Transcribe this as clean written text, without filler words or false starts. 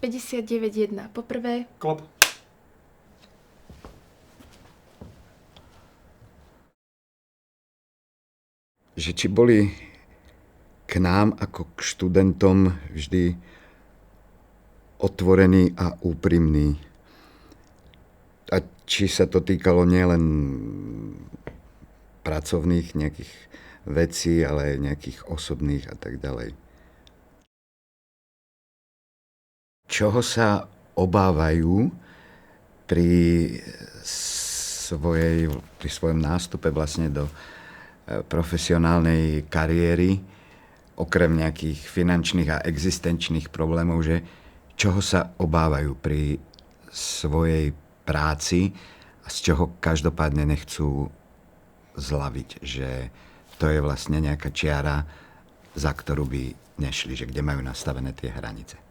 59.1. Poprvé, Klop. Že či boli k nám ako k študentom vždy otvorení a úprimní. A či sa to týkalo nielen pracovných nejakých vecí, ale aj nejakých osobných a tak ďalej. Čoho sa obávajú pri svojom nástupe vlastne do profesionálnej kariéry, okrem nejakých finančných a existenčných problémov, že čoho sa obávajú pri svojej práci a z čoho každopádne nechcú zľaviť, že to je vlastne nejaká čiara, za ktorú by nešli, že kde majú nastavené tie hranice.